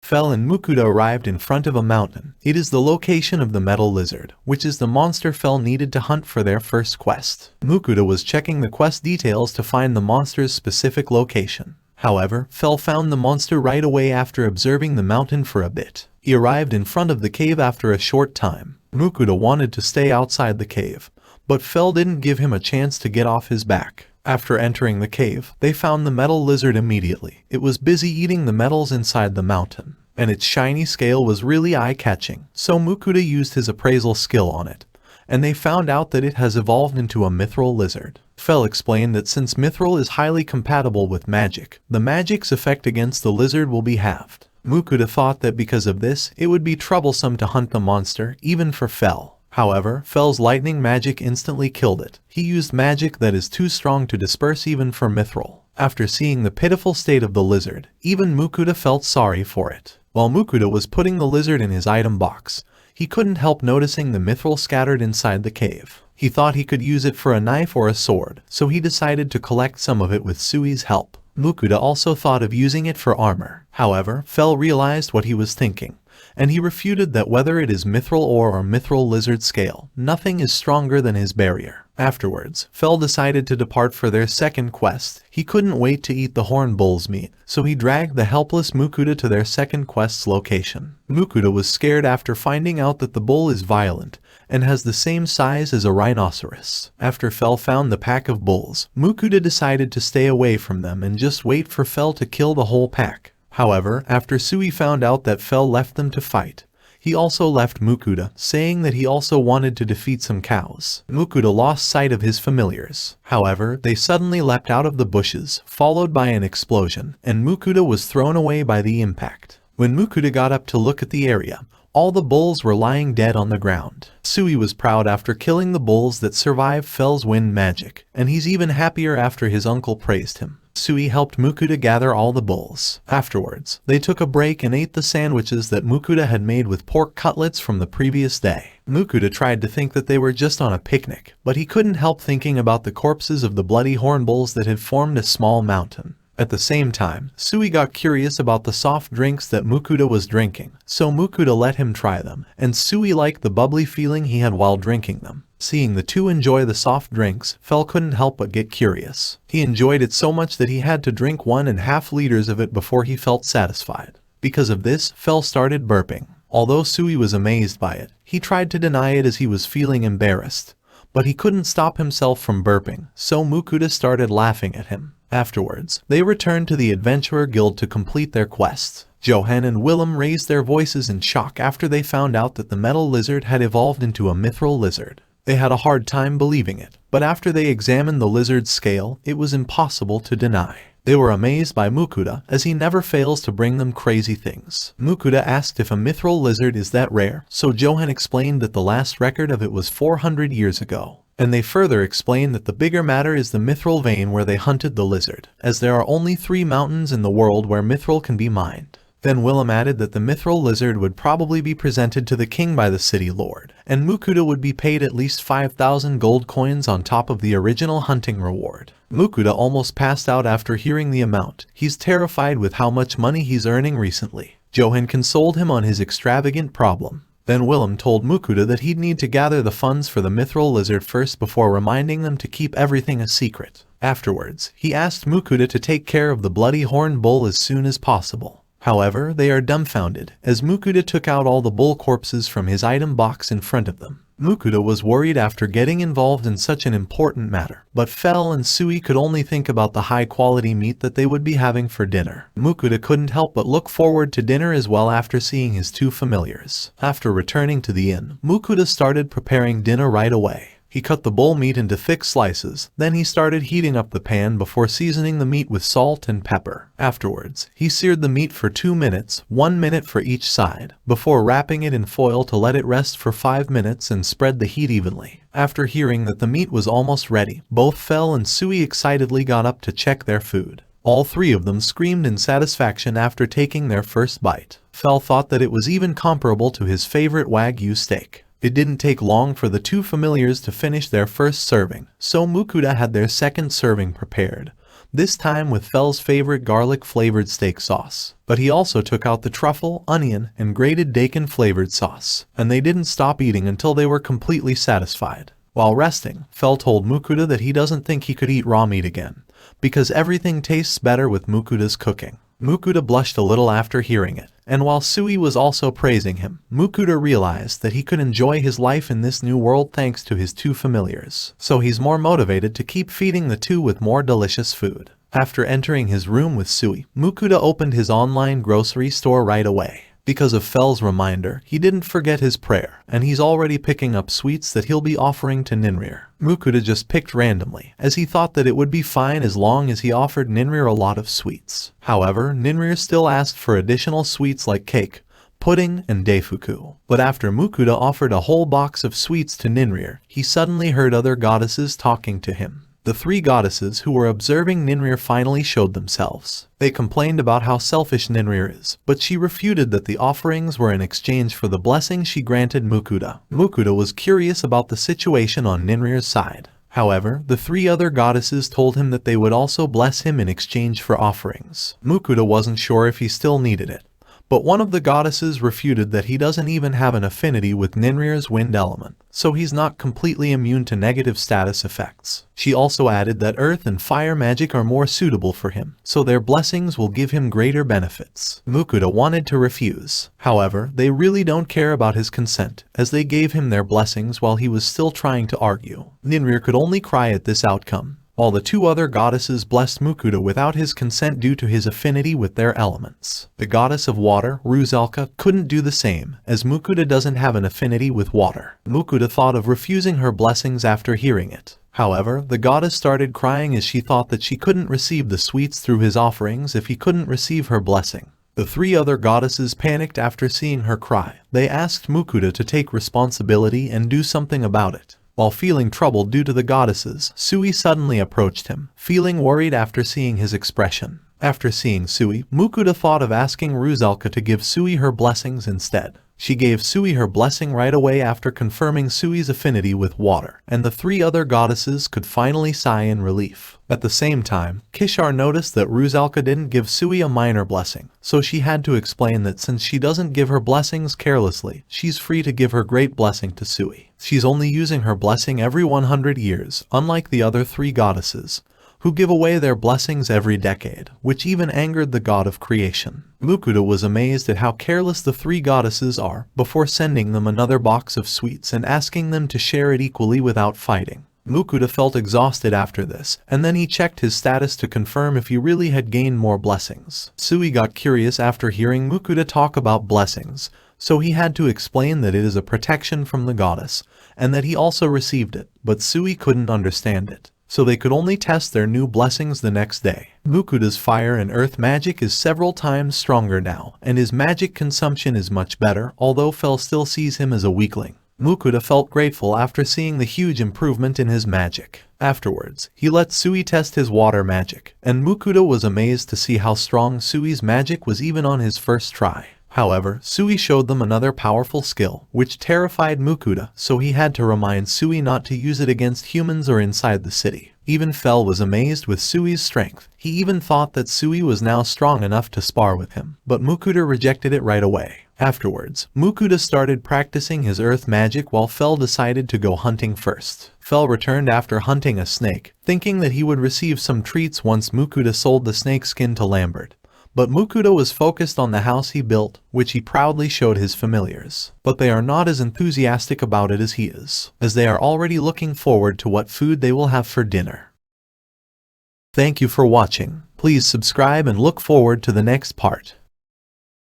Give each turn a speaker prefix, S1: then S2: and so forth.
S1: Fel and Mukuda arrived in front of a mountain. It is the location of the metal lizard, which is the monster Fel needed to hunt for their first quest. Mukuda was checking the quest details to find the monster's specific location. However, Fel found the monster right away after observing the mountain for a bit. He arrived in front of the cave after a short time. Mukuda wanted to stay outside the cave, but Fel didn't give him a chance to get off his back. After entering the cave, they found the metal lizard immediately. It was busy eating the metals inside the mountain, and its shiny scale was really eye-catching, so Mukuda used his appraisal skill on it, and they found out that it has evolved into a mithril lizard. Fel explained that since mithril is highly compatible with magic, the magic's effect against the lizard will be halved. Mukuda thought that because of this, it would be troublesome to hunt the monster, even for Fel. However, Fel's lightning magic instantly killed it. He used magic that is too strong to disperse even for mithril. After seeing the pitiful state of the lizard, even Mukuda felt sorry for it. While Mukuda was putting the lizard in his item box, he couldn't help noticing the mithril scattered inside the cave. He thought he could use it for a knife or a sword, so he decided to collect some of it with Sui's help. Mukuda also thought of using it for armor. However, Fel realized what he was thinking, and he refuted that whether it is mithril ore or mithril lizard scale, nothing is stronger than his barrier. Afterwards, Fel decided to depart for their second quest. He couldn't wait to eat the horn bull's meat, so he dragged the helpless Mukuda to their second quest's location. Mukuda was scared after finding out that the bull is violent and has the same size as a rhinoceros. After Fel found the pack of bulls, Mukuda decided to stay away from them and just wait for Fel to kill the whole pack. However, after Sui found out that Fel left them to fight, he also left Mukuda, saying that he also wanted to defeat some cows. Mukuda lost sight of his familiars. However, they suddenly leapt out of the bushes, followed by an explosion, and Mukuda was thrown away by the impact. When Mukuda got up to look at the area, all the bulls were lying dead on the ground. Sui was proud after killing the bulls that survived Fel's wind magic, and he's even happier after his uncle praised him. Sui helped Mukuda gather all the bulls. Afterwards, they took a break and ate the sandwiches that Mukuda had made with pork cutlets from the previous day. Mukuda tried to think that they were just on a picnic, but he couldn't help thinking about the corpses of the bloody horn bulls that had formed a small mountain. At the same time, Sui got curious about the soft drinks that Mukuda was drinking, so Mukuda let him try them, and Sui liked the bubbly feeling he had while drinking them. Seeing the two enjoy the soft drinks, Fel couldn't help but get curious. He enjoyed it so much that he had to drink 1.5 liters of it before he felt satisfied. Because of this, Fel started burping. Although Sui was amazed by it, he tried to deny it as he was feeling embarrassed, but he couldn't stop himself from burping, so Mukuda started laughing at him. Afterwards, they returned to the Adventurer Guild to complete their quests. Johan and Willem raised their voices in shock after they found out that the metal lizard had evolved into a mithril lizard. They had a hard time believing it, but after they examined the lizard's scale, it was impossible to deny. They were amazed by Mukuda, as he never fails to bring them crazy things. Mukuda asked if a mithril lizard is that rare, so Johan explained that the last record of it was 400 years ago. And they further explained that the bigger matter is the mithril vein where they hunted the lizard, as there are only 3 mountains in the world where mithril can be mined. Then Willem added that the mithril lizard would probably be presented to the king by the city lord, and Mukuda would be paid at least 5,000 gold coins on top of the original hunting reward. Mukuda almost passed out after hearing the amount. He's terrified with how much money he's earning recently. Johan consoled him on his extravagant problem. Then Willem told Mukuda that he'd need to gather the funds for the mithril lizard first before reminding them to keep everything a secret. Afterwards, he asked Mukuda to take care of the bloody horned bull as soon as possible. However, they are dumbfounded, as Mukuda took out all the bull corpses from his item box in front of them. Mukuda was worried after getting involved in such an important matter, but Fel and Sui could only think about the high-quality meat that they would be having for dinner. Mukuda couldn't help but look forward to dinner as well after seeing his 2 familiars. After returning to the inn, Mukuda started preparing dinner right away. He cut the bull meat into thick slices, then he started heating up the pan before seasoning the meat with salt and pepper. Afterwards, he seared the meat for 2 minutes, 1 minute for each side, before wrapping it in foil to let it rest for 5 minutes and spread the heat evenly. After hearing that the meat was almost ready, both Fel and Sui excitedly got up to check their food. All 3 of them screamed in satisfaction after taking their first bite. Fel thought that it was even comparable to his favorite Wagyu steak. It didn't take long for the 2 familiars to finish their first serving, so Mukuda had their second serving prepared. this time with Fel's favorite garlic-flavored steak sauce. But he also took out the truffle, onion, and grated daikon-flavored sauce, and they didn't stop eating until they were completely satisfied. While resting, Fel told Mukuta that he doesn't think he could eat raw meat again, because everything tastes better with Mukuta's cooking. Mukuta blushed a little after hearing it, and while Sui was also praising him, Mukuta realized that he could enjoy his life in this new world thanks to his two familiars. So he's more motivated to keep feeding the two with more delicious food. After entering his room with Sui, Mukuta opened his online grocery store right away. Because of Fel's reminder, he didn't forget his prayer, and he's already picking up sweets that he'll be offering to Ninrir. Mukuta just picked randomly, as he thought that it would be fine as long as he offered Ninrir a lot of sweets. However, Ninrir still asked for additional sweets like cake, pudding, and daifuku. But after Mukuta offered a whole box of sweets to Ninrir, he suddenly heard other goddesses talking to him. The three goddesses who were observing Ninrir finally showed themselves. They complained about how selfish Ninrir is, but she refuted that the offerings were in exchange for the blessing she granted Mukuta. Mukuta was curious about the situation on Ninrir's side. However, the three other goddesses told him that they would also bless him in exchange for offerings. Mukuta wasn't sure if he still needed it, but one of the goddesses refuted that he doesn't even have an affinity with Ninrir's wind element, so he's not completely immune to negative status effects. She also added that earth and fire magic are more suitable for him, so their blessings will give him greater benefits. Mukuta wanted to refuse. However, they really don't care about his consent, as they gave him their blessings while he was still trying to argue. Ninrir could only cry at this outcome, while the two other goddesses blessed Mukuta without his consent due to his affinity with their elements. The goddess of water, Rusalka, couldn't do the same, as Mukuta doesn't have an affinity with water. Mukuta thought of refusing her blessings after hearing it. However, the goddess started crying as she thought that she couldn't receive the sweets through his offerings if he couldn't receive her blessing. The three other goddesses panicked after seeing her cry. They asked Mukuta to take responsibility and do something about it. While feeling troubled due to the goddesses, Sui suddenly approached him, feeling worried after seeing his expression. After seeing Sui, Mukuta thought of asking Rusalka to give Sui her blessings instead. She gave Sui her blessing right away after confirming Sui's affinity with water, and the three other goddesses could finally sigh in relief. At the same time, Kishar noticed that Rusalka didn't give Sui a minor blessing, so she had to explain that since she doesn't give her blessings carelessly, she's free to give her great blessing to Sui. She's only using her blessing every 100 years, unlike the other three goddesses, who give away their blessings every decade, which even angered the god of creation. Mukuta was amazed at how careless the three goddesses are, before sending them another box of sweets and asking them to share it equally without fighting. Mukuta felt exhausted after this, and then he checked his status to confirm if he really had gained more blessings. Sui got curious after hearing Mukuta talk about blessings, so he had to explain that it is a protection from the goddess, and that he also received it, but Sui couldn't understand it. So they could only test their new blessings the next day. Mukuta's fire and earth magic is several times stronger now, and his magic consumption is much better, although Fel still sees him as a weakling. Mukuta felt grateful after seeing the huge improvement in his magic. Afterwards, he let Sui test his water magic, and Mukuta was amazed to see how strong Sui's magic was even on his first try. However, Sui showed them another powerful skill, which terrified Mukuta, so he had to remind Sui not to use it against humans or inside the city. Even Fel was amazed with Sui's strength. He even thought that Sui was now strong enough to spar with him, but Mukuta rejected it right away. Afterwards, Mukuta started practicing his earth magic while Fel decided to go hunting first. Fel returned after hunting a snake, thinking that he would receive some treats once Mukuta sold the snake skin to Lambert. But Mukuta was focused on the house he built, which he proudly showed his familiars. But they are not as enthusiastic about it as he is, as they are already looking forward to what food they will have for dinner. Thank you for watching. Please subscribe and look forward to the next part.